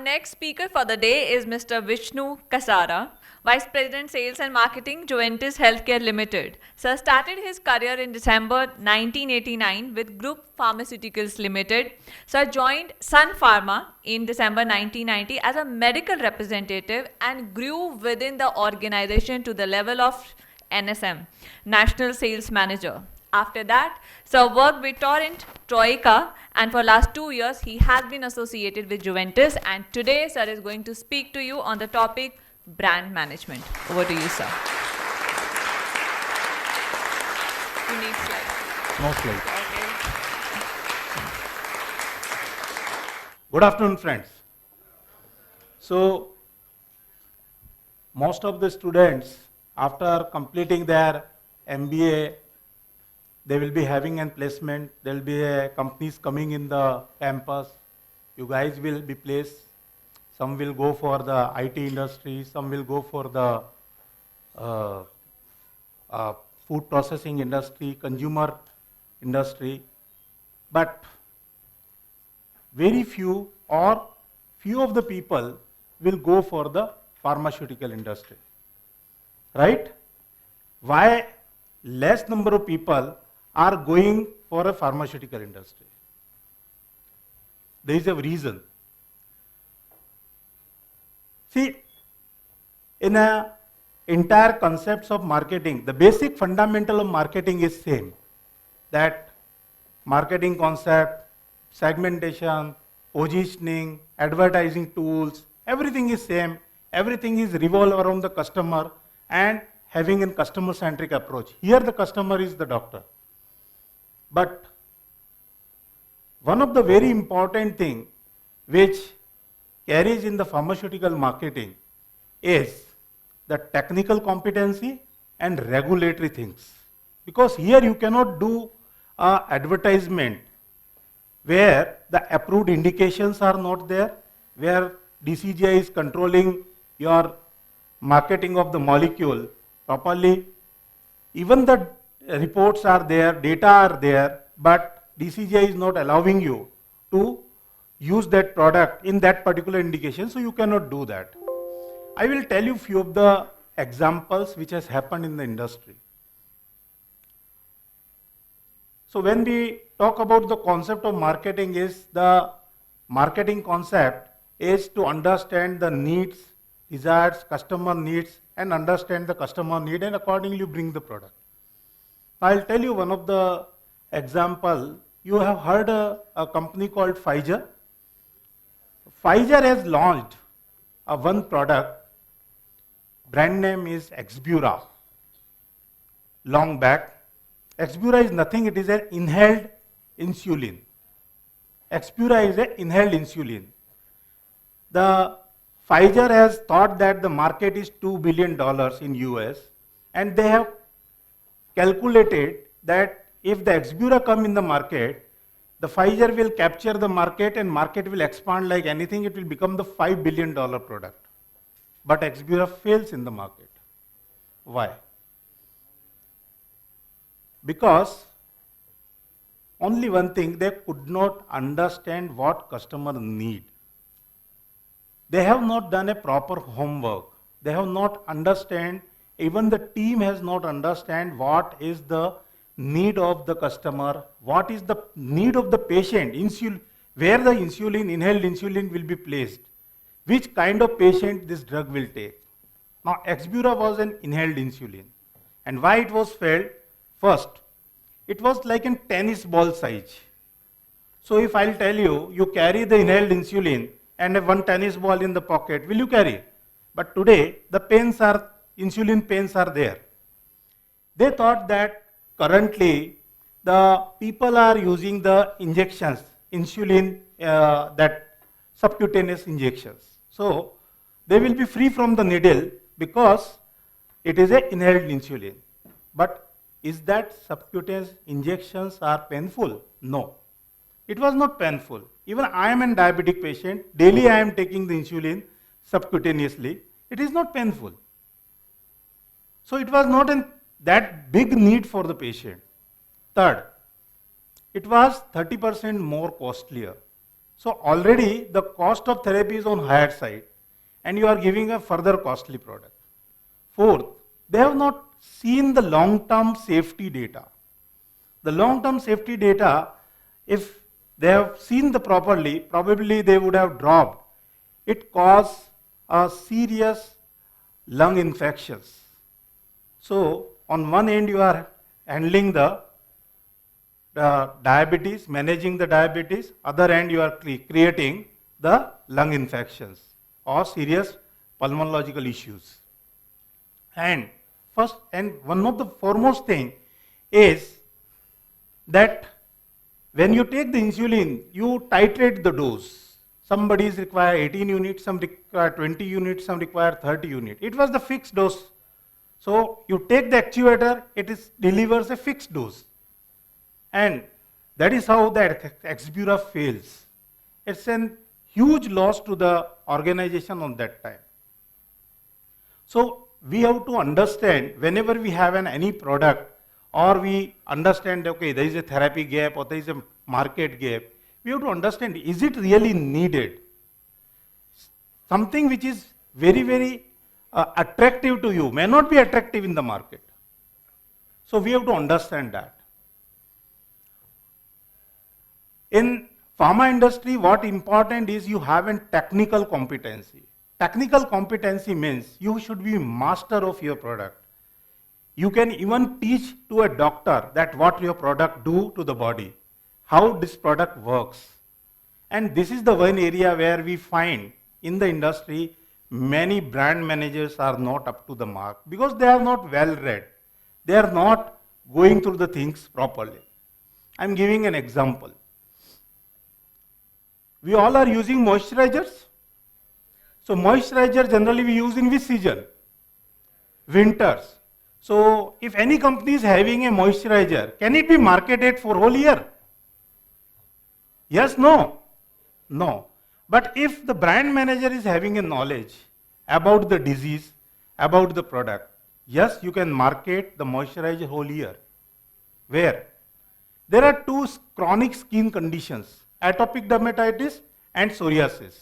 next speaker for the day is Mr. Vishnu Kasara, Vice President Sales and Marketing, Juventus Healthcare Limited. Sir started his career in December 1989 with Group Pharmaceuticals Limited. Sir joined Sun Pharma in December 1990 as a medical representative and grew within the organization to the level of NSM, National Sales Manager. After that, Sir worked with Torrent, Troika, and for last 2 years, he has been associated with Juventus. And today, Sir is going to speak to you on the topic brand management. Over to you, sir. You need slides. No slide. Okay. Good afternoon, friends. So, most of the students, after completing their MBA, they will be having a placement. There will be companies coming in the campus. You guys will be placed. Some will go for the IT industry. Some will go for the food processing industry, consumer industry. But very few or few of the people will go for the pharmaceutical industry. Right? Why less number of people are going for a pharmaceutical industry? There is a reason. See, in a entire concepts of marketing, the basic fundamental of marketing is same. That marketing concept, segmentation, positioning, advertising tools, everything is same. Everything is revolve around the customer and having a customer-centric approach. Here the customer is the doctor. But one of the very important thing which carries in the pharmaceutical marketing is the technical competency and regulatory things. Because here you cannot do a advertisement where the approved indications are not there, where DCGI is controlling your marketing of the molecule properly. Even the reports are there, data are there, but DCGI is not allowing you to use that product in that particular indication, so you cannot do that. I will tell you few of the examples which has happened in the industry. So when we talk about the concept of marketing, is the marketing concept is to understand the needs, desires, customer needs, and understand the customer need and accordingly bring the product. I'll tell you one of the example. You have heard a company called Pfizer. Pfizer has launched one product. Brand name is Exbura. Long back. Exbura is nothing. It is an inhaled insulin. Exbura is an inhaled insulin. The Pfizer has thought that the market is $2 billion in US, and they have calculated that if the Exbura come in the market, the Pfizer will capture the market and market will expand like anything. It will become the $5 billion product. But Exbura fails in the market. Why? Because only one thing, they could not understand what customer need. They have not done a proper homework. They have not understand, even the team has not understand what is the need of the customer, what is the need of the patient, where the insulin, inhaled insulin will be placed, which kind of patient this drug will take. Now, Exbura was an inhaled insulin. And why it was failed? First, it was like a tennis ball size. So if I'll tell you, you carry the inhaled insulin and one tennis ball in the pocket, will you carry? But today, the pens are, insulin pens are there. They thought that currently, the people are using the injections, insulin, that subcutaneous injections. So, they will be free from the needle because it is a inhaled insulin. But is that subcutaneous injections are painful? No. It was not painful. Even I am a diabetic patient, daily I am taking the insulin subcutaneously. It is not painful. So it was not that big need for the patient. Third, it was 30% more costlier. So already the cost of therapy is on higher side and you are giving a further costly product. Fourth, they have not seen the long-term safety data. The long-term safety data, if they have seen the properly, probably they would have dropped. It causes a serious lung infections. So on one end you are handling the diabetes, managing the diabetes, other end you are creating the lung infections or serious pulmonological issues. And one of the foremost thing is that when you take the insulin, you titrate the dose. Some bodies require 18 units, some require 20 units, some require 30 units. It was the fixed dose. So you take the actuator, delivers a fixed dose. And that is how the Exbura fails. It's a huge loss to the organization on that time. So we have to understand whenever we have any product or we understand, okay, there is a therapy gap or there is a market gap, we have to understand, is it really needed? Something which is very, very attractive to you may not be attractive in the market. So we have to understand that. In pharma industry, what important is you have a technical competency. Technical competency means you should be master of your product. You can even teach to a doctor that what your product do to the body, how this product works. And this is the one area where we find in the industry many brand managers are not up to the mark because they are not well read. They are not going through the things properly. I'm giving an example. We all are using moisturizers. So moisturizer generally we use in which season? Winters. So if any company is having a moisturizer, can it be marketed for whole year? Yes, no? No. But if the brand manager is having a knowledge about the disease, about the product, yes, you can market the moisturizer whole year. Where? There are two chronic skin conditions, atopic dermatitis and psoriasis.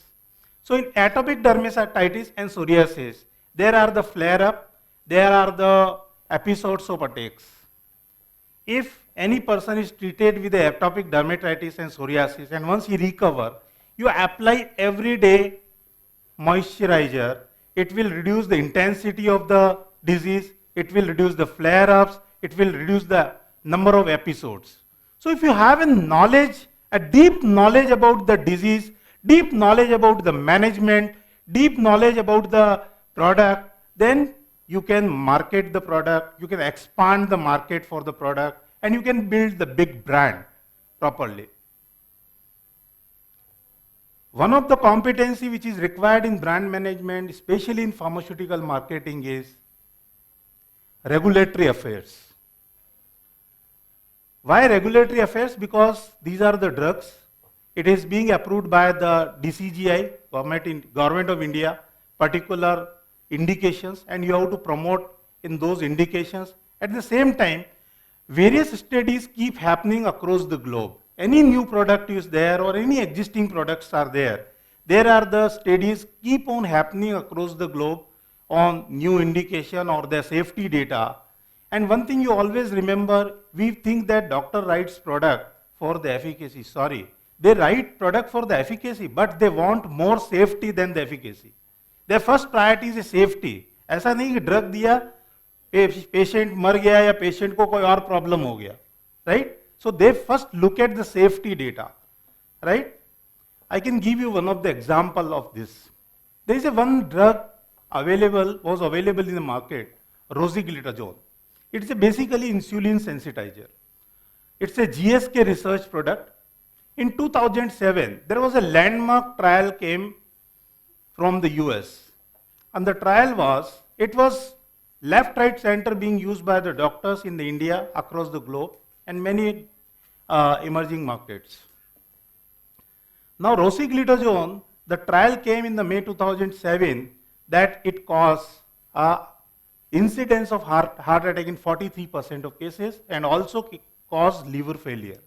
So in atopic dermatitis and psoriasis, there are the flare-up, there are the episodes of attacks. If any person is treated with the atopic dermatitis and psoriasis and once he recover, you apply every day moisturizer, it will reduce the intensity of the disease, it will reduce the flare-ups, it will reduce the number of episodes. So if you have a knowledge, a deep knowledge about the disease, deep knowledge about the management, deep knowledge about the product, then you can market the product, you can expand the market for the product, and you can build the big brand properly. One of the competency which is required in brand management, especially in pharmaceutical marketing, is regulatory affairs. Why regulatory affairs? Because these are the drugs. It is being approved by the DCGI, Government of India, particular indications, and you have to promote in those indications. At the same time, various studies keep happening across the globe. Any new product is there or any existing products are there. There are the studies keep on happening across the globe on new indication or the safety data. And one thing you always remember, we think that doctor writes product for the efficacy. Sorry, they write product for the efficacy, but they want more safety than the efficacy. Their first priority is safety. ऐसा नहीं कि drug दिया, patient मर गया या patient को कोई और प्रॉब्लम हो गया, right? So they first look at the safety data, right? I can give you one of the example of this. There is a one drug was available in the market, rosiglitazone. It's basically insulin sensitizer. It's a GSK research product. In 2007, there was a landmark trial came from the US. And the trial was, it was left, right, center being used by the doctors in the India, across the globe, and many emerging markets. Now, rosiglitazone, the trial came in the May 2007 that it caused incidence of heart attack in 43% of cases and also caused liver failure.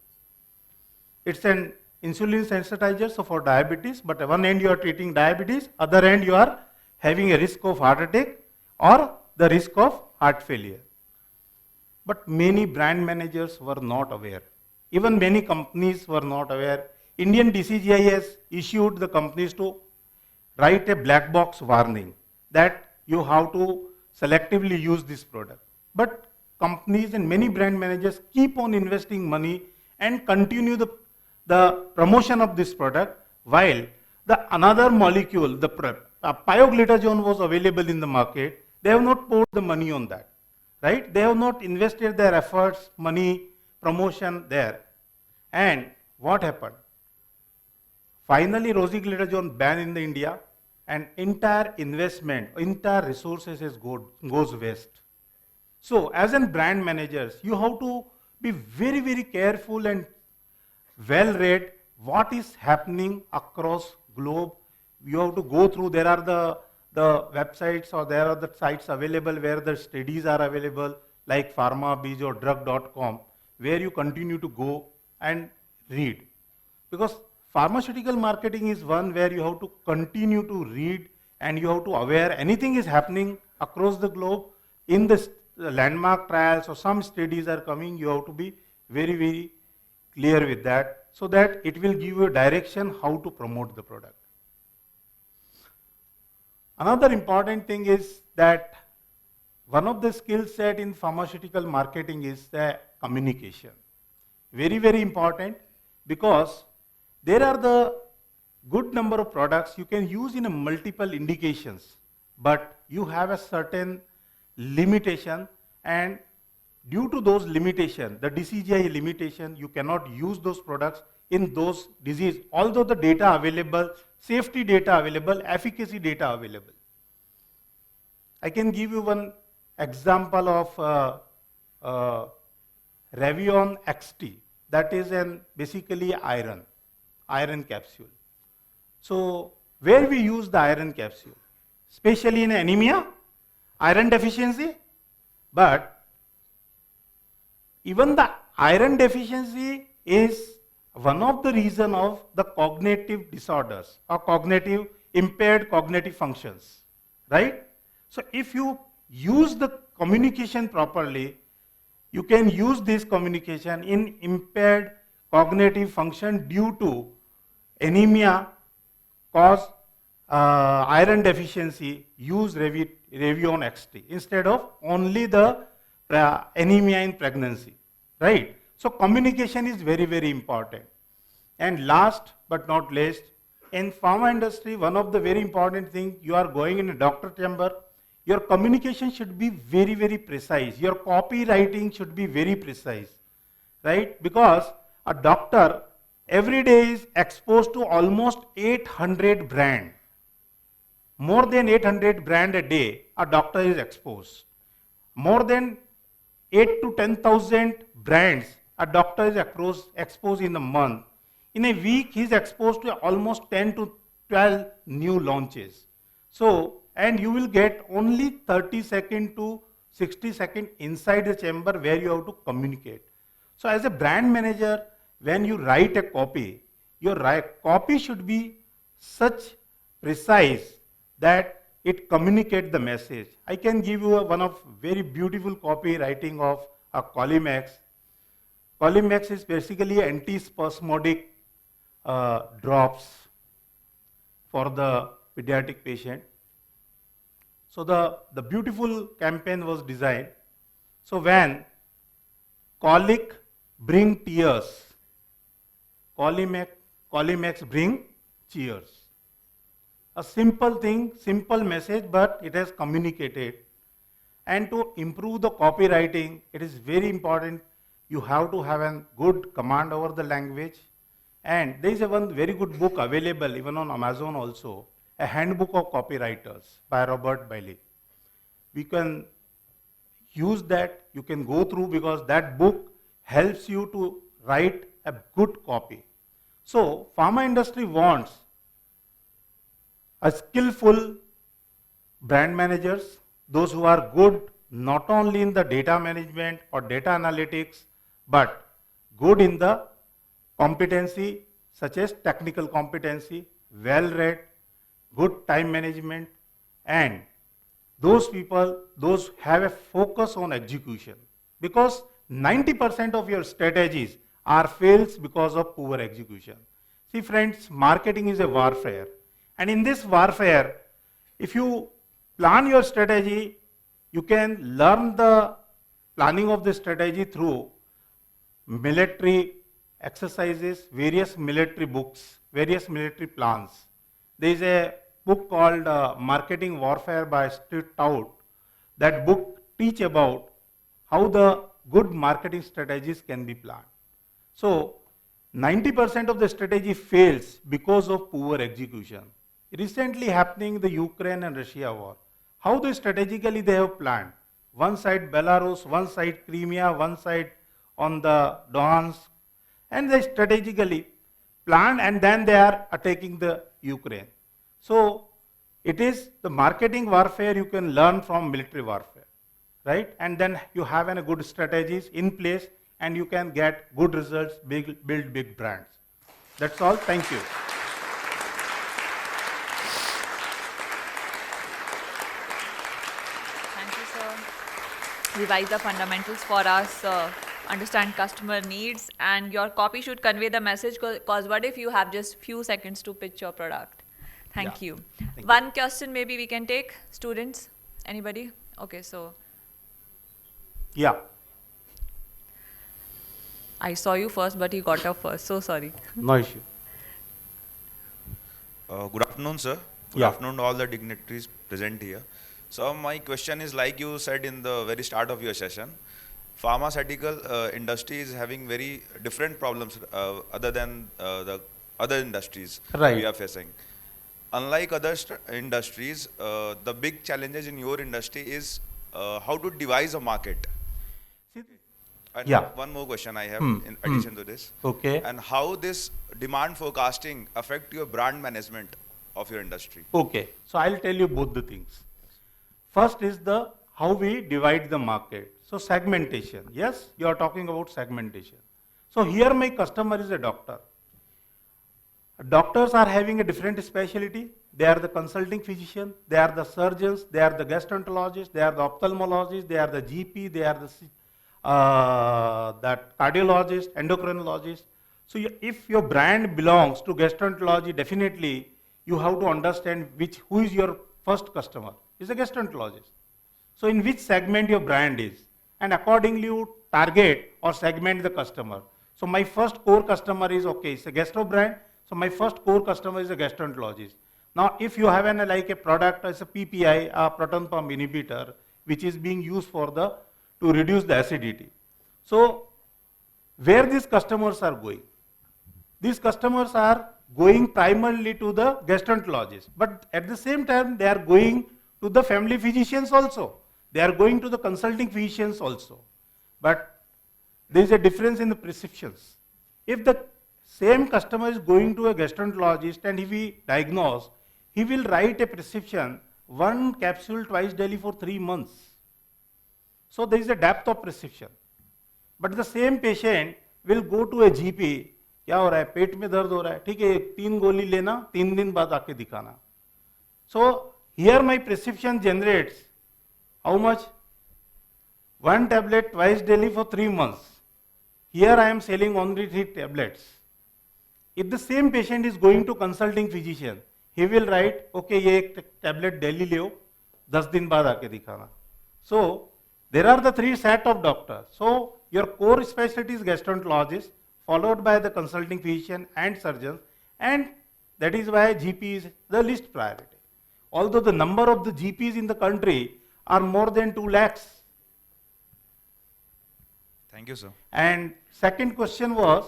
It's an insulin sensitizer, so for diabetes, but at one end you are treating diabetes, other end you are having a risk of heart attack or the risk of heart failure. But many brand managers were not aware. Even many companies were not aware. Indian DCGI has issued the companies to write a black box warning that you have to selectively use this product. But companies and many brand managers keep on investing money and continue the promotion of this product while the another molecule, the pioglitazone was available in the market. They have not poured the money on that, right? They have not invested their efforts, money, promotion there. And what happened? Finally, rosiglitazone banned in the India, and entire investment, entire resources goes waste. So, as in brand managers, you have to be very, very careful and well read what is happening across globe. You have to go through. There are the websites or there are the sites available where the studies are available, like PharmaBiz or drug.com, where you continue to go and read. Because pharmaceutical marketing is one where you have to continue to read and you have to aware anything is happening across the globe in the landmark trials or some studies are coming, you have to be very, very clear with that so that it will give you a direction how to promote the product. Another important thing is that one of the skill set in pharmaceutical marketing is the communication. Very, very important because there are the good number of products you can use in a multiple indications, but you have a certain limitation, and due to those limitations, the DCGI limitation, you cannot use those products in those disease, although the data available, safety data available, efficacy data available. I can give you one example of Revion XT, that is basically iron capsule. So where we use the iron capsule, especially in anemia, iron deficiency, but even the iron deficiency is one of the reason of the cognitive disorders or impaired cognitive functions, right? So if you use the communication properly, you can use this communication in impaired cognitive function due to anemia cause iron deficiency, use Revion XT instead of only the anemia in pregnancy, right? So communication is very, very important. And last but not least, in pharma industry, one of the very important things, you are going in a doctor chamber, your communication should be very, very precise. Your copywriting should be very precise, right? Because a doctor every day is exposed to almost 800 brands. More than 800 brands a day, a doctor is exposed. More than 8 to 10,000 brands, a doctor is exposed in a month. In a week, he is exposed to almost 10 to 12 new launches. So, and you will get only 30 seconds to 60 seconds inside the chamber where you have to communicate. So as a brand manager, when you write a copy, your copy should be such precise that it communicates the message. I can give you one of very beautiful copywriting of a Colimax. Colimax is basically antispasmodic drops for the pediatric patient. So the beautiful campaign was designed. So when colic bring tears, Colimax bring cheers. A simple thing, simple message, but it has communicated. And to improve the copywriting, it is very important. You have to have a good command over the language. And there is one very good book available even on Amazon also, A Handbook of Copywriters by Robert Bailey. We can use that, you can go through because that book helps you to write a good copy. So, pharma industry wants a skillful brand managers, those who are good not only in the data management or data analytics, but good in the competency, such as technical competency, well-read, good time management, and those people, those have a focus on execution. Because 90% of your strategies are fails because of poor execution. See friends, marketing is a warfare. And in this warfare, if you plan your strategy, you can learn the planning of the strategy through military exercises, various military books, various military plans. There is a book called Marketing Warfare by Steve Tout. That book teach about how the good marketing strategies can be planned. So 90% of the strategy fails because of poor execution. Recently happening the Ukraine and Russia war. How they strategically they have planned. One side Belarus, one side Crimea, one side on the Donetsk, and they strategically planned and then they are attacking the Ukraine. So it is the marketing warfare you can learn from military warfare, right? And then you have a good strategies in place and you can get good results, build big brands. That's all. Thank you. Thank you, sir. Revise the fundamentals for us, understand customer needs, and your copy should convey the message, because what if you have just few seconds to pitch your product? Thank Yeah. you. Thank you. One question maybe we can take, students? Anybody? Okay, so Yeah. I saw you first, but you got up first, so sorry. No issue. Good afternoon, sir. Good Yeah. afternoon to all the dignitaries present here. So my question is, like you said in the very start of your session, pharmaceutical industry is having very different problems other than the other industries Right. we are facing. Unlike other industries, the big challenges in your industry is how to devise a market. See, And Yeah. one more question I have in Hmm. addition to this. Okay. And how this demand forecasting affect your brand management of your industry? Okay. So I'll tell you both the things. First is the how we divide the market. So segmentation. Yes, you are talking about segmentation. So here my customer is a doctor. Doctors are having a different specialty. They are the consulting physician, they are the surgeons, they are the gastroenterologists, they are the ophthalmologists, they are the GP, they are the that cardiologist, endocrinologist. So if your brand belongs to gastroenterology, definitely you have to understand who is your first customer. Is a gastroenterologist. So in which segment your brand is, and accordingly you target or segment the customer. So my first core customer is, okay, it's a gastro brand. So my first core customer is a gastroenterologist. Now if you have like a product as a PPI, a proton pump inhibitor, which is being used to reduce the acidity. So where these customers are going? These customers are going primarily to the gastroenterologist, but at the same time they are going to the family physicians also. They are going to the consulting physicians also. But there is a difference in the prescriptions. If the same customer is going to a gastroenterologist and if he diagnose, he will write a prescription, one capsule twice daily for 3 months. So there is a depth of prescription. But the same patient will go to a GP, क्या हो रहा है, पेट में दर्द हो रहा है, ठीक है, 3 गोली लेना, 3 दिन बाद आके दिखाना. So here my prescription generates how much? 1 tablet twice daily for 3 months. Here I am selling only 3 tablets. If the same patient is going to consulting physician, he will write, okay, ये एक tablet daily ले 10 दिन बाद आके दिखाना. So there are the 3 set of doctors. So your core specialty is gastroenterologist, followed by the consulting physician and surgeons, and that is why GP is the least priority. Although the number of the GPs in the country are more than 2 lakhs. Thank you, sir. And second question was,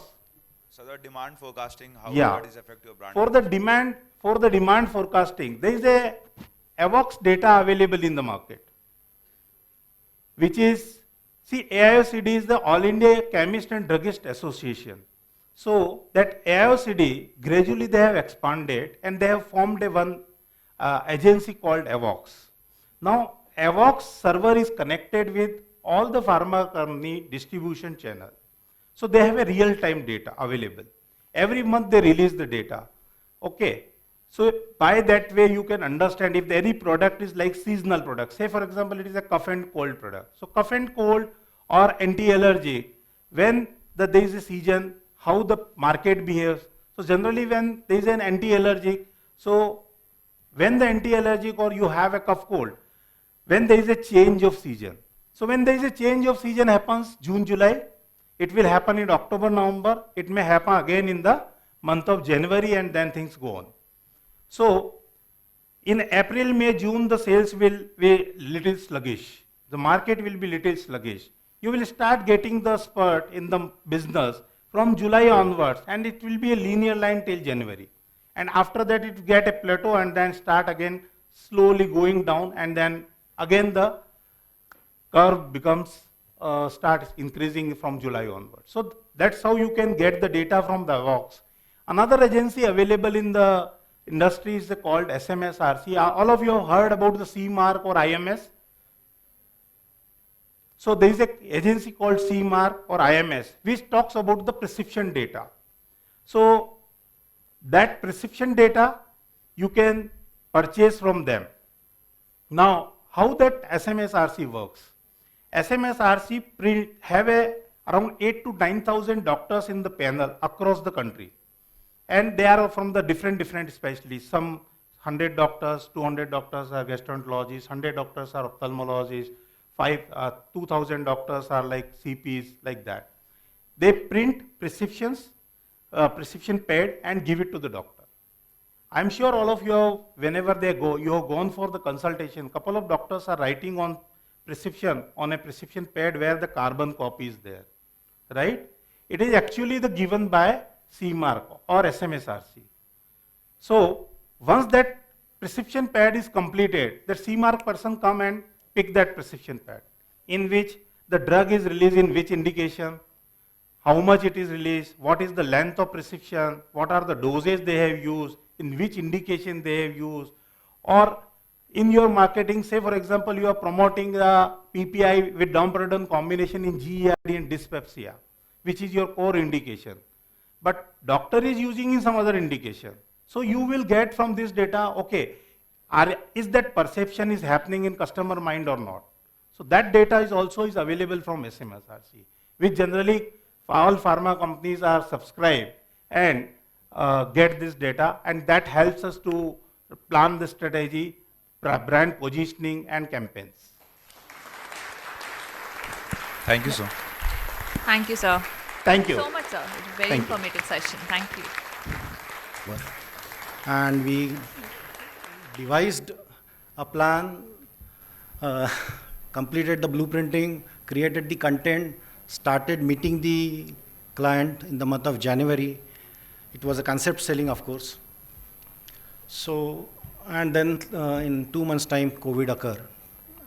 So the demand forecasting, how Yeah. that is affect your brand? for the demand forecasting, there is a AVOX data available in the market, which is, see, AIOCD is the All India Chemist and Druggist Association. So that AIOCD, gradually they have expanded and they have formed one agency called AVOX. Now AVOX server is connected with all the pharma company distribution channel. So they have a real-time data available. Every month they release the data. Okay. So by that way you can understand if any product is like seasonal product. Say for example it is a cough and cold product. So cough and cold or anti-allergy, when there is a season, how the market behaves. So generally when there is an anti-allergic, so when the anti-allergic or you have a cough cold, when there is a change of season. So when there is a change of season happens June, July, it will happen in October, November, it may happen again in the month of January and then things go on. So in April, May, June, the sales will be little sluggish. The market will be little sluggish. You will start getting the spurt in the business from July onwards and it will be a linear line till January. And after that it will get a plateau and then start again slowly going down and then again the curve becomes starts increasing from July onwards. So that's how you can get the data from the Vox. Another agency available in the industry is called SMSRC. All of you have heard about the CMARC or IMS. So there is an agency called CMARC or IMS which talks about the prescription data. So that prescription data you can purchase from them. Now how that SMSRC works? SMSRC have around 8 to 9,000 doctors in the panel across the country. And they are from the different specialties. Some 100 doctors, 200 doctors are gastroenterologists, 100 doctors are ophthalmologists, 2,000 doctors are like CPs, like that. They print prescriptions, prescription pad and give it to the doctor. I'm sure all of you, whenever they go, you have gone for the consultation. Couple of doctors are writing on prescription on a prescription pad where the carbon copy is there, right? It is actually the given by CMARC or SMSRC. So once that prescription pad is completed, the CMARC person come and pick that prescription pad in which the drug is released in which indication, how much it is released, what is the length of prescription, what are the doses they have used, in which indication they have used, or in your marketing, say for example, you are promoting the PPI with domperidone combination in GERD and dyspepsia, which is your core indication. But doctor is using in some other indication. So you will get from this data, okay, is that perception is happening in customer mind or not? So that data is also available from SMSRC, which generally all pharma companies are subscribed and get this data, and that helps us to plan the strategy, brand positioning and campaigns. Thank you, sir. Thank you, sir. Thank you. So much, sir. It was a very Thank you. informative session. Thank you. And we devised a plan, completed the blueprinting, created the content, started meeting the client in the month of January. It was a concept selling, of course. So, and then in 2 months' time, COVID occurred.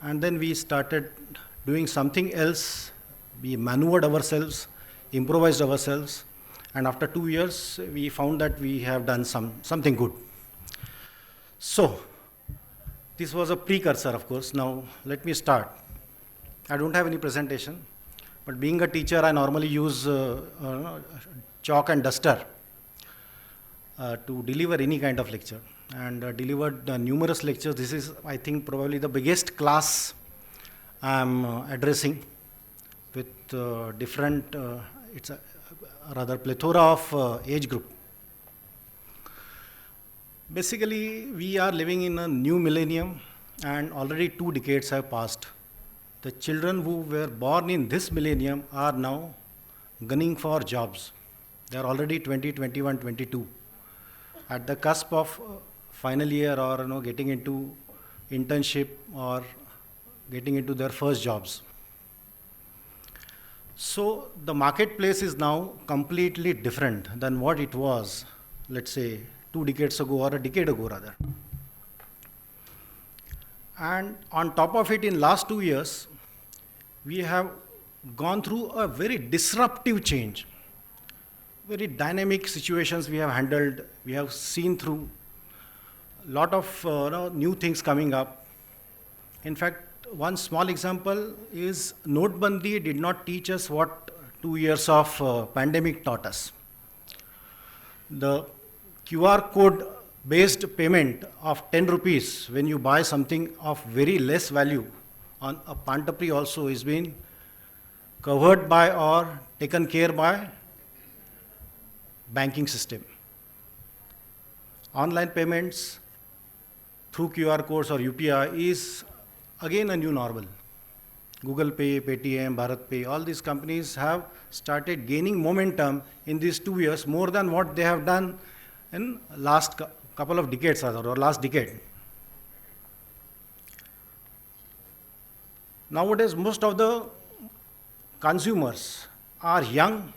And then we started doing something else. We maneuvered ourselves, improvised ourselves, and after 2 years, we found that we have done something good. So, this was a precursor, of course. Now, let me start. I don't have any presentation, but being a teacher, I normally use chalk and duster to deliver any kind of lecture, and delivered numerous lectures. This is, I think, probably the biggest class I'm addressing with different, it's a rather plethora of age group. Basically, we are living in a new millennium and already 2 decades have passed. The children who were born in this millennium are now gunning for jobs. They are already 20, 21, 22. At the cusp of final year or getting into internship or getting into their first jobs. So the marketplace is now completely different than what it was, let's say, 2 decades ago or a decade ago rather. And on top of it, in last 2 years, we have gone through a very disruptive change. Very dynamic situations we have handled. We have seen through a lot of new things coming up. In fact, one small example is Notebandi did not teach us what 2 years of pandemic taught us. the QR code based payment of 10 rupees when you buy something of very less value on a Pantapri also is being covered by or taken care by banking system. Online payments through QR codes or UPI is again a new normal. Google Pay, Paytm, Bharat Pay, all these companies have started gaining momentum in these 2 years more than what they have done in last couple of decades or last decade. Nowadays, most of the consumers are young,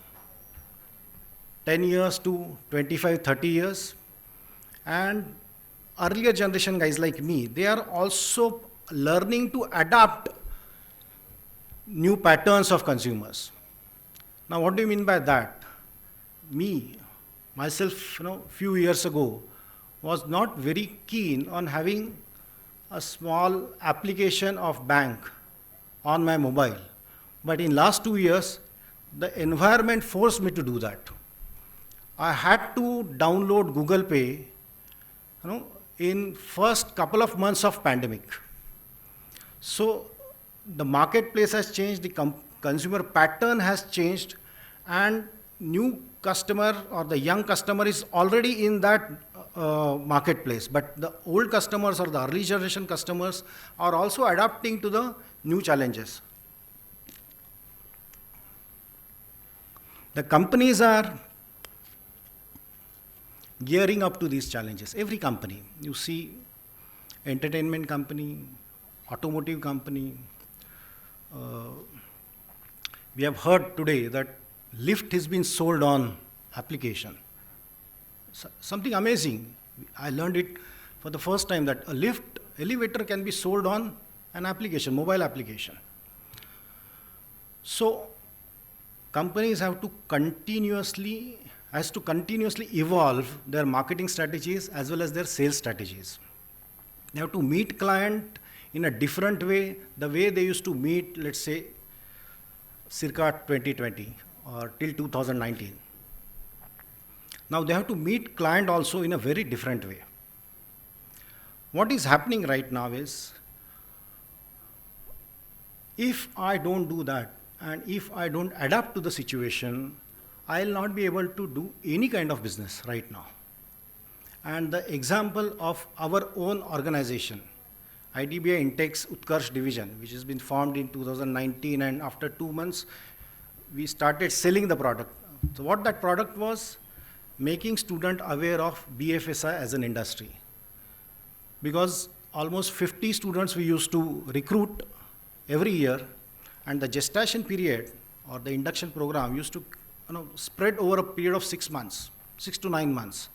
10 years to 25, 30 years, and earlier generation guys like me, they are also learning to adapt new patterns of consumers. Now, what do you mean by that? Myself, few years ago, was not very keen on having a small application of bank on my mobile. But in last 2 years, the environment forced me to do that. I had to download Google Pay, in first couple of months of pandemic. So the marketplace has changed, the consumer pattern has changed, and new customer or the young customer is already in that marketplace. But the old customers or the early generation customers are also adapting to the new challenges. The companies are gearing up to these challenges. Every company, you see, entertainment company, automotive company. We have heard today that lift has been sold on application. Something amazing. I learned it for the first time that a elevator can be sold on an application, mobile application. So companies have to continuously evolve their marketing strategies as well as their sales strategies. They have to meet client in a different way, the way they used to meet, let's say, circa 2020 or till 2019. Now they have to meet client also in a very different way. What is happening right now is, if I don't do that, and if I don't adapt to the situation, I'll not be able to do any kind of business right now. And the example of our own organization, IDBI Intex Utkarsh division, which has been formed in 2019, and after 2 months, we started selling the product. So what that product was, making student aware of BFSI as an industry. Because almost 50 students we used to recruit every year, and the gestation period or the induction program used to spread over a period of 6 months, 6 to 9 months.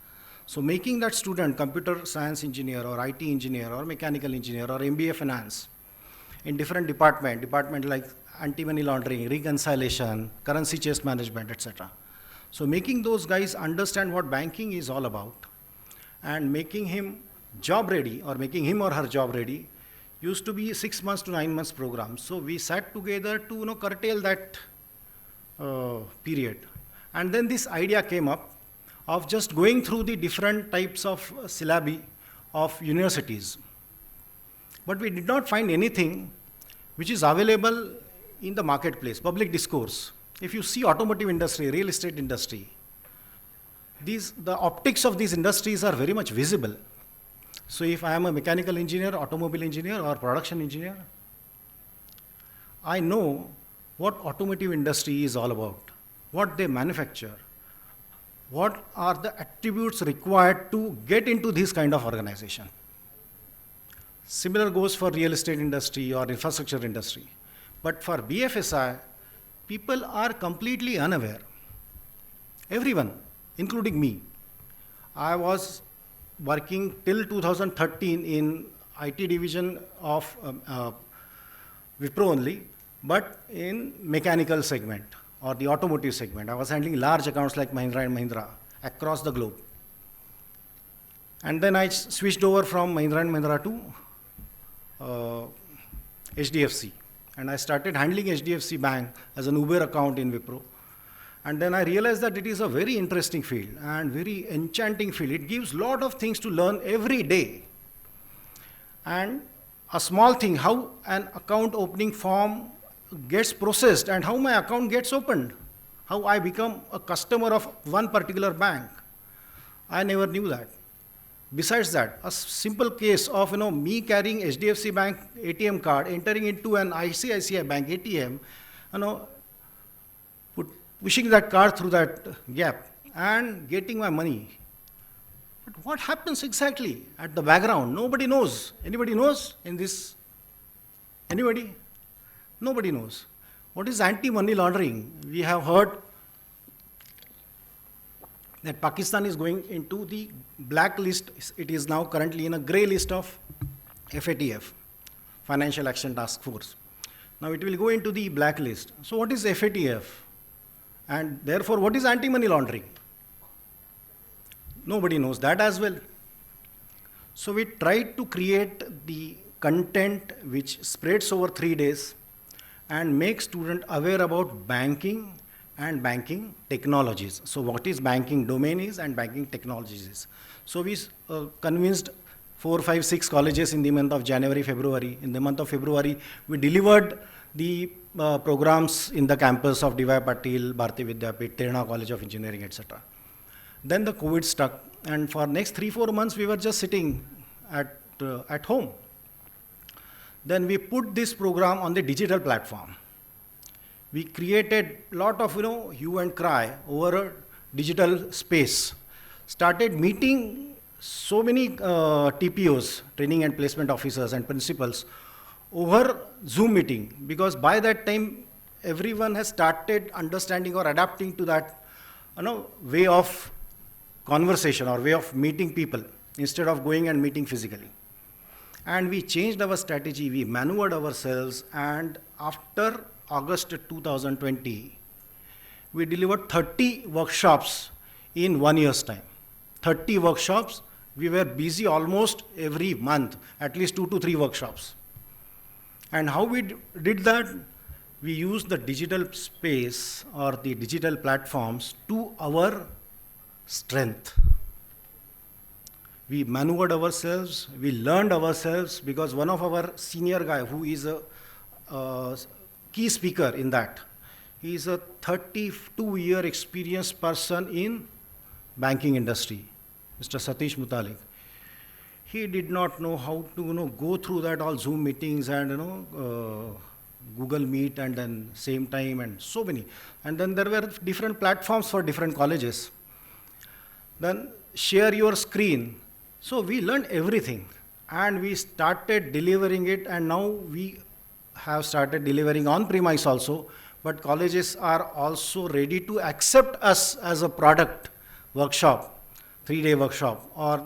So making that student computer science engineer or IT engineer or mechanical engineer or MBA finance in different department like anti-money laundering, reconciliation, currency chase management, etc. So making those guys understand what banking is all about and making him job ready or making him or her job ready used to be 6 months to 9 months program. So we sat together to curtail that period. And then this idea came up of just going through the different types of syllabi of universities. But we did not find anything which is available in the marketplace, public discourse. If you see automotive industry, real estate industry, the optics of these industries are very much visible. So if I am a mechanical engineer, automobile engineer, or production engineer, I know what automotive industry is all about, what they manufacture, what are the attributes required to get into this kind of organization. Similar goes for real estate industry or infrastructure industry. But for BFSI, people are completely unaware. Everyone, including me. I was working till 2013 in IT division of Wipro only, but in mechanical segment or the automotive segment. I was handling large accounts like Mahindra and Mahindra across the globe. And then I switched over from Mahindra and Mahindra to HDFC. And I started handling HDFC Bank as an Uber account in Wipro. And then I realized that it is a very interesting field and very enchanting field. It gives a lot of things to learn every day. And a small thing, how an account opening form gets processed and how my account gets opened, how I become a customer of one particular bank. I never knew that. Besides that, a simple case of me carrying HDFC Bank ATM card, entering into an ICICI Bank ATM, pushing that card through that gap and getting my money. But what happens exactly at the background? Nobody knows. Anybody knows in this? Anybody? Nobody knows. What is anti-money laundering? We have heard that Pakistan is going into the black list. It is now currently in a grey list of FATF, Financial Action Task Force. Now it will go into the black list. So what is FATF? And therefore, what is anti-money laundering? Nobody knows that as well. So we tried to create the content which spreads over 3 days and make students aware about banking and banking technologies. So what is banking domain is and banking technologies is. So we convinced 4, 5, 6 colleges in the month of January, February. In the month of February, we delivered the programs in the campus of D.Y. Patil, Bharati Vidyapit, Tirna College of Engineering, etc. Then the COVID struck, and for next 3-4 months, we were just sitting at home. Then we put this program on the digital platform. We created a lot of hue and cry over a digital space. Started meeting so many TPOs, training and placement officers and principals, over Zoom meeting, because by that time everyone has started understanding or adapting to that way of conversation or way of meeting people instead of going and meeting physically. And we changed our strategy, we maneuvered ourselves, and after August 2020, we delivered 30 workshops in 1 year's time. 30 workshops, we were busy almost every month, at least 2 to 3 workshops. And how we did that? We used the digital space or the digital platforms to our strength. We maneuvered ourselves, we learned ourselves, because one of our senior guy who is a key speaker in that, he is a 32-year experienced person in banking industry, Mr. Satish Mutalik. He did not know how to go through that all Zoom meetings and Google Meet and then same time and so many. And then there were different platforms for different colleges. Then share your screen. So we learned everything and we started delivering it, and now we have started delivering on-premise also, but colleges are also ready to accept us as a product workshop, 3-day workshop, or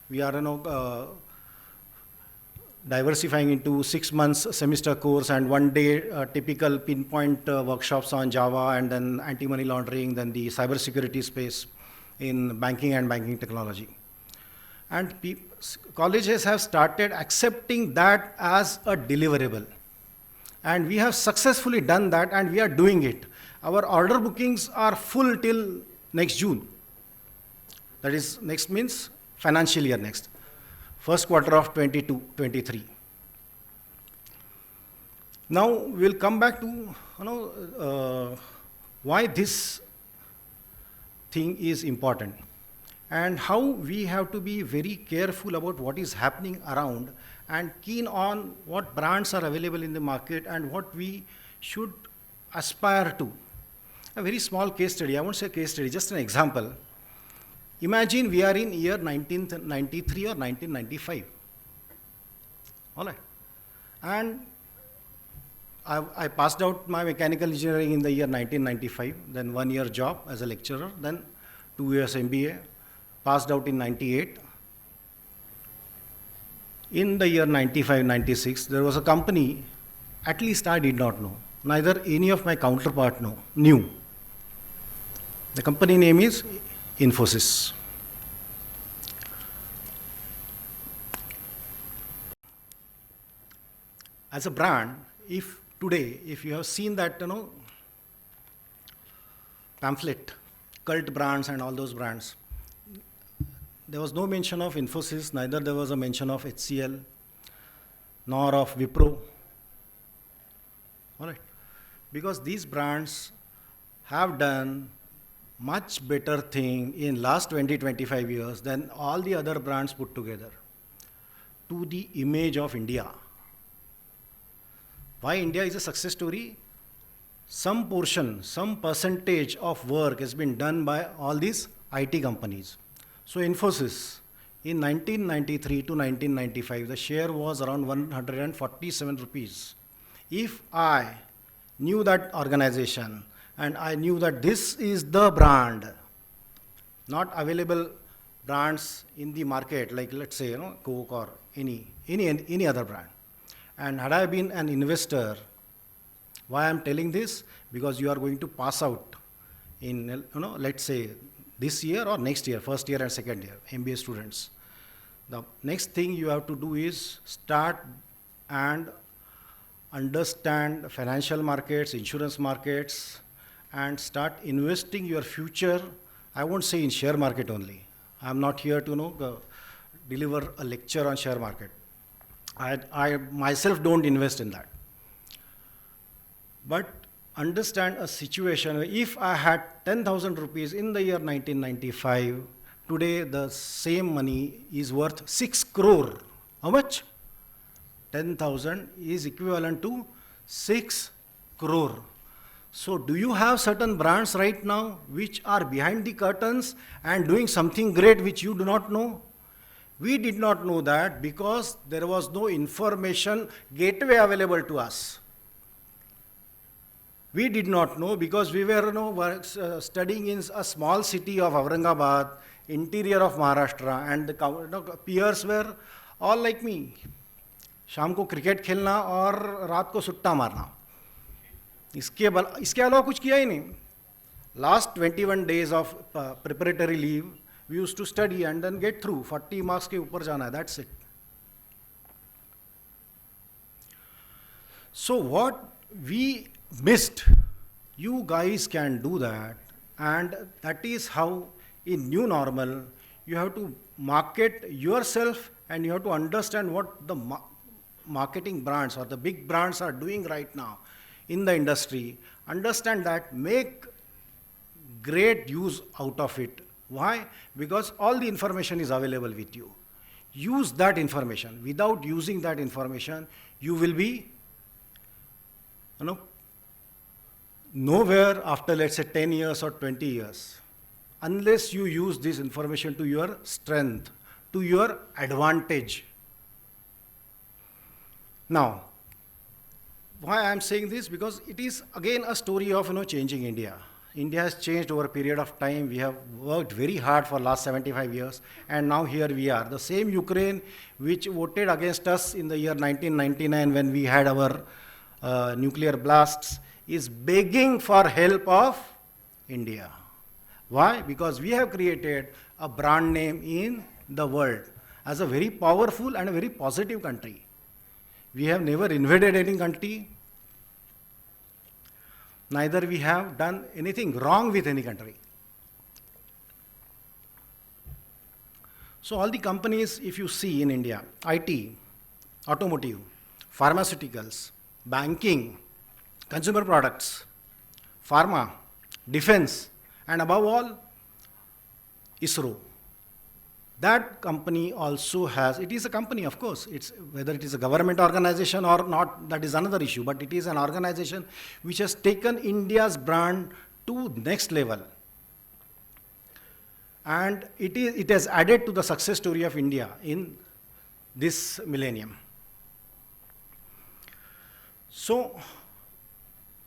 we are diversifying into 6 months semester course and 1 day typical pinpoint workshops on Java, and then anti-money laundering, then the cybersecurity space in banking and banking technology. And colleges have started accepting that as a deliverable. And we have successfully done that, and we are doing it. Our order bookings are full till next June. That is, next means financial year next, first quarter of 22-23. Now we'll come back to why this thing is important and how we have to be very careful about what is happening around and keen on what brands are available in the market and what we should aspire to. A very small case study, I won't say case study, just an example. Imagine we are in year 1993 or 1995. All right. And I passed out my mechanical engineering in the year 1995, then 1 year job as a lecturer, then 2 years MBA, passed out in 98. In the year 95-96, there was a company, at least I did not know, neither any of my counterpart knew. The company name is Infosys. As a brand, if today, if you have seen that, pamphlet, cult brands and all those brands. There was no mention of Infosys, neither there was a mention of HCL, nor of Wipro. All right. Because these brands have done much better thing in last 20-25 years than all the other brands put together to the image of India. Why India is a success story? Some portion, some percentage of work has been done by all these IT companies. So Infosys, in 1993 to 1995, the share was around 147 rupees. If I knew that organization and I knew that this is the brand, not available brands in the market, like let's say, Coke or any other brand. And had I been an investor, why I'm telling this? Because you are going to pass out in, let's say this year or next year, first year and second year, MBA students. The next thing you have to do is start and understand financial markets, insurance markets, and start investing your future. I won't say in share market only. I'm not here to deliver a lecture on share market. I myself don't invest in that. But understand a situation where if I had 10,000 rupees in the year 1995, today the same money is worth 6 crore. How much? 10,000 is equivalent to 6 crore. So do you have certain brands right now which are behind the curtains and doing something great which you do not know? We did not know that because there was no information gateway available to us. We did not know because we were studying in a small city of Aurangabad, interior of Maharashtra, and the peers were all like me. शाम को cricket खेलना और रात को सुट्टा मारना, इसके अलावा कुछ किया ही नहीं. Last 21 days of preparatory leave, we used to study and then get through. 40 marks के ऊपर जाना है, that's it. So what we missed, you guys can do that, and that is how in new normal you have to market yourself and you have to understand what the marketing brands or the big brands are doing right now in the industry. Understand that, make great use out of it. Why? Because all the information is available with you. Use that information. Without using that information, you will be nowhere after, let's say, 10 years or 20 years, unless you use this information to your strength, to your advantage. Now, why I am saying this? Because it is again a story of changing India. India has changed over a period of time. We have worked very hard for last 75 years, and now here we are. The same Ukraine which voted against us in the year 1999 when we had our nuclear blasts is begging for help of India. Why? Because we have created a brand name in the world as a very powerful and a very positive country. We have never invaded any country, neither we have done anything wrong with any country. So all the companies, if you see in India, IT, automotive, pharmaceuticals, banking, consumer products, pharma, defense, and above all, ISRO. That company also has, it is a company, of course, whether it is a government organization or not, that is another issue, but it is an organization which has taken India's brand to next level. And it has added to the success story of India in this millennium. So,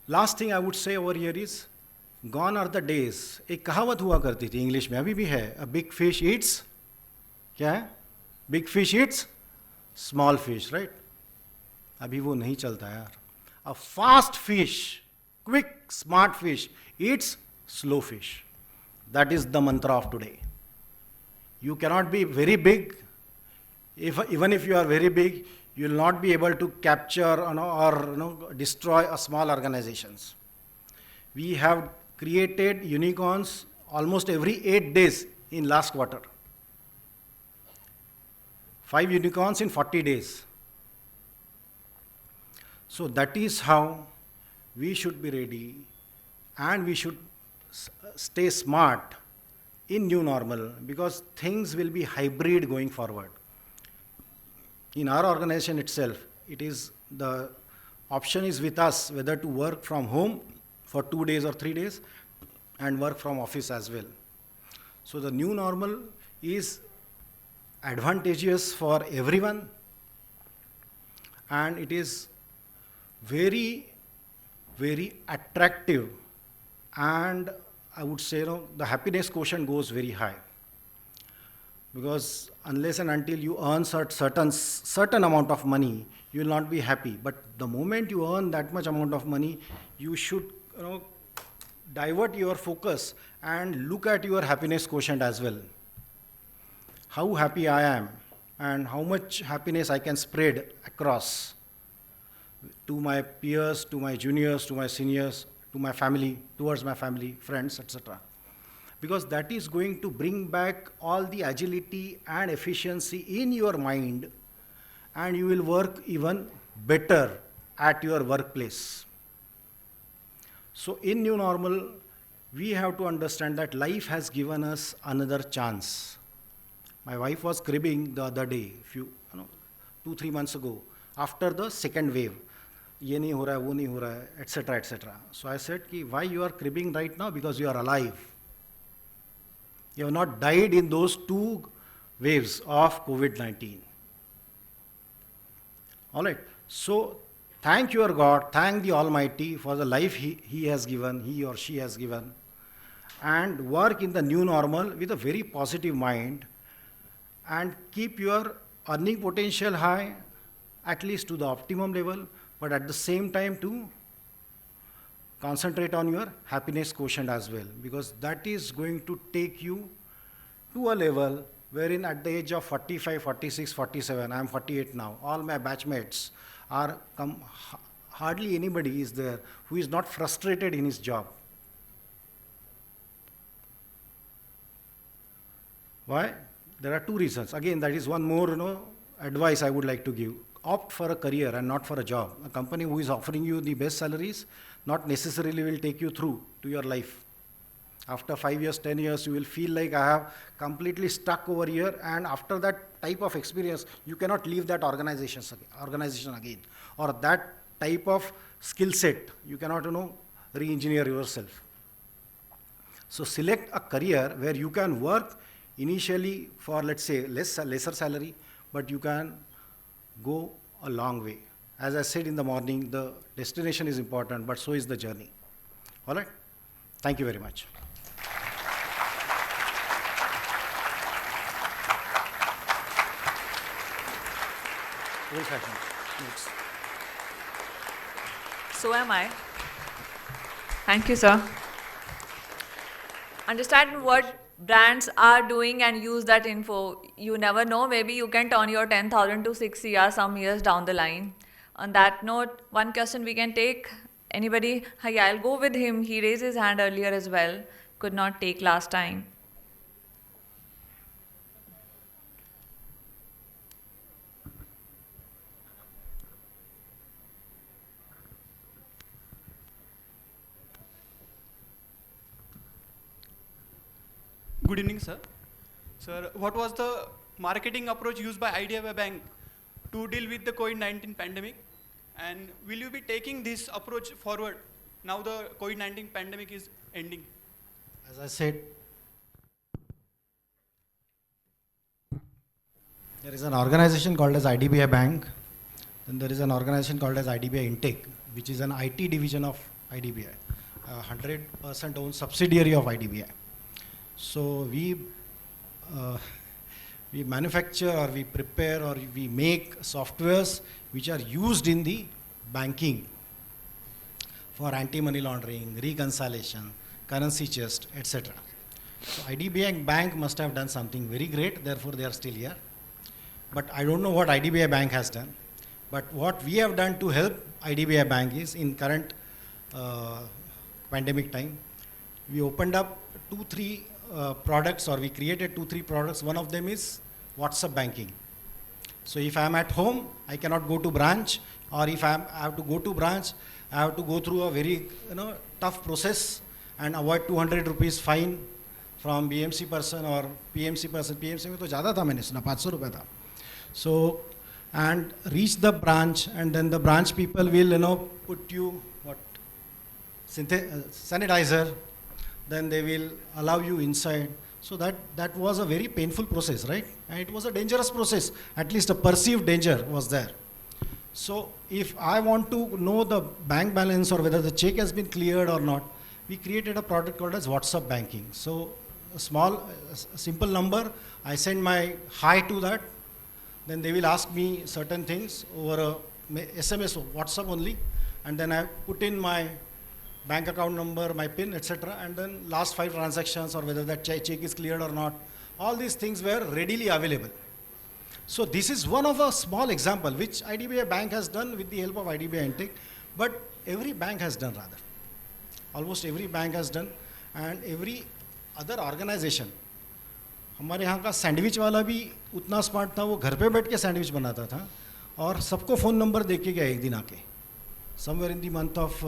last thing I would say over here is, gone are the days. एक कहावत हुआ करती थी English में, अभी भी है, a big fish eats, क्या है? Big fish eats small fish, right? अभी वो नहीं चलता यार. A fast fish, quick, smart fish eats slow fish. That is the mantra of today. You cannot be very big. Even if you are very big, you will not be able to capture or destroy a small organizations. We have created unicorns almost every 8 days in last quarter. 5 unicorns in 40 days. So that is how we should be ready, and we should stay smart in new normal, because things will be hybrid going forward. In our organization itself, it is the option is with us whether to work from home for 2 days or 3 days and work from office as well. So the new normal is advantageous for everyone, and it is very, very attractive, and I would say, the happiness quotient goes very high. Because unless and until you earn certain amount of money, you will not be happy. But the moment you earn that much amount of money, you should divert your focus and look at your happiness quotient as well. How happy I am and how much happiness I can spread across to my peers, to my juniors, to my seniors, to my family, towards my family, friends, etc. Because that is going to bring back all the agility and efficiency in your mind, and you will work even better at your workplace. So in new normal, we have to understand that life has given us another chance. My wife was cribbing the other day, 2-3 months ago, after the second wave. ये नहीं हो रहा है, वो नहीं हो रहा है, etc., etc. So I said, why you are cribbing right now? Because you are alive. You have not died in those 2 waves of COVID-19. All right. So thank your God, thank the Almighty for the life He has given, He or she has given, and work in the new normal with a very positive mind, and keep your earning potential high, at least to the optimum level, but at the same time to concentrate on your happiness quotient as well, because that is going to take you to a level wherein at the age of 45, 46, 47, I am 48 now, all my batchmates are, hardly anybody is there who is not frustrated in his job. Why? There are 2 reasons. Again, that is one more advice I would like to give. Opt for a career and not for a job. A company who is offering you the best salaries not necessarily will take you through to your life. After 5 years, 10 years, you will feel like I have completely stuck over here, and after that type of experience, you cannot leave that organization again, or that type of skill set, you cannot re-engineer yourself. So select a career where you can work initially for, let's say, lesser salary, but you can go a long way. As I said in the morning, the destination is important, but so is the journey. All right? Thank you very much. So am I. Thank you, sir. Understand what brands are doing and use that info. You never know, maybe you can turn your 10,000 to 6 CR some years down the line. On that note, one question we can take. Anybody? Hi, I'll go with him. He raised his hand earlier as well. Could not take last time. Good evening, sir. Sir, what was the marketing approach used by IDFI Bank to deal with the COVID-19 pandemic? And will you be taking this approach forward now the COVID-19 pandemic is ending? As I said, there is an organization called as IDBI Bank, then there is an organization called as IDBI Intake, which is an IT division of IDBI, a 100% owned subsidiary of IDBI. So we manufacture, or we prepare, or we make softwares which are used in the banking for anti-money laundering, reconciliation, currency chest, etc. So IDBI Bank must have done something very great, therefore they are still here. But I don't know what IDBI Bank has done. But what we have done to help IDBI Bank is, in current pandemic time, we opened up 2-3 products, or we created 2-3 products. One of them is WhatsApp banking. So if I am at home, I cannot go to branch, or if I have to go to branch, I have to go through a very tough process and avoid 200 rupees fine from BMC person or PMC person. PMC में तो ज़्यादा था, मैंने सुना 500 रुपये था. So, and reach the branch, and then the branch people will put you what sanitizer, then they will allow you inside. So that was a very painful process, right? And it was a dangerous process. At least a perceived danger was there. So if I want to know the bank balance or whether the check has been cleared or not, we created a product called as WhatsApp banking. So a simple number, I send my hi to that, then they will ask me certain things over a SMS or WhatsApp only, and then I put in my bank account number, my PIN, etc., and then last 5 transactions or whether that check is cleared or not. All these things were readily available. So this is one of a small example which IDBI Bank has done with the help of IDBI Intake, but every bank has done rather. Almost every bank has done, and every other organization. हमारे यहाँ का sandwich वाला भी उतना smart था, वो घर पे बैठ के सैंडविच बनाता था और सबको फ़ोन नंबर दे के गया एक दिन आके, somewhere in the month of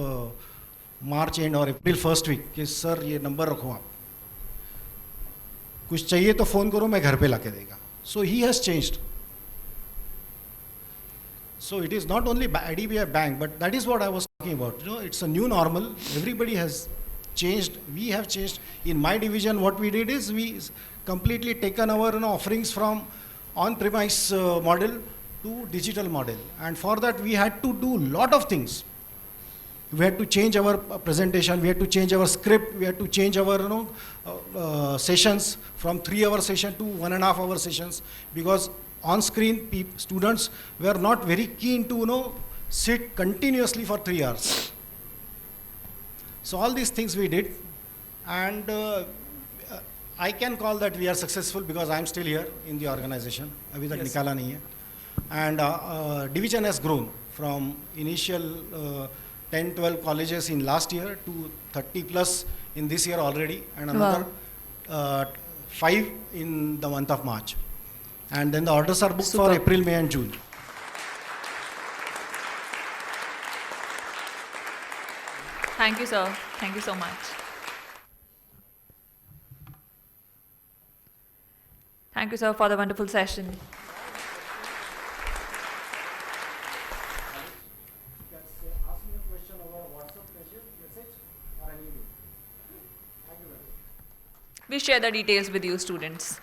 March and और अप्रैल फर्स्ट वीक, कि सर ये नंबर रखो आप, कुछ चाहिए तो फ़ोन करो, मैं घर पे ला के देगा. So he has changed. So it is not only IDBI Bank, but that is what I was talking about. It's a new normal. Everybody has changed. We have changed. In my division, what we did is we completely taken our offerings from on-premise model to digital model. And for that, we had to do lot of things. We had to change our presentation, we had to change our script, we had to change our sessions from 3-hour session to 1.5-hour sessions, because on screen students were not very keen to sit continuously for 3 hours. So all these things we did, and I can call that we are successful because I am still here in the organization. Abhi tak nikala nahi hai. And division has grown from initial 10-12 colleges in last year to 30 plus in this year already, and another 5 in the month of March. And then the orders are booked for April, May and June. Thank you, sir. Thank you so much. Thank you, sir, for the wonderful session. We share the details with you, students.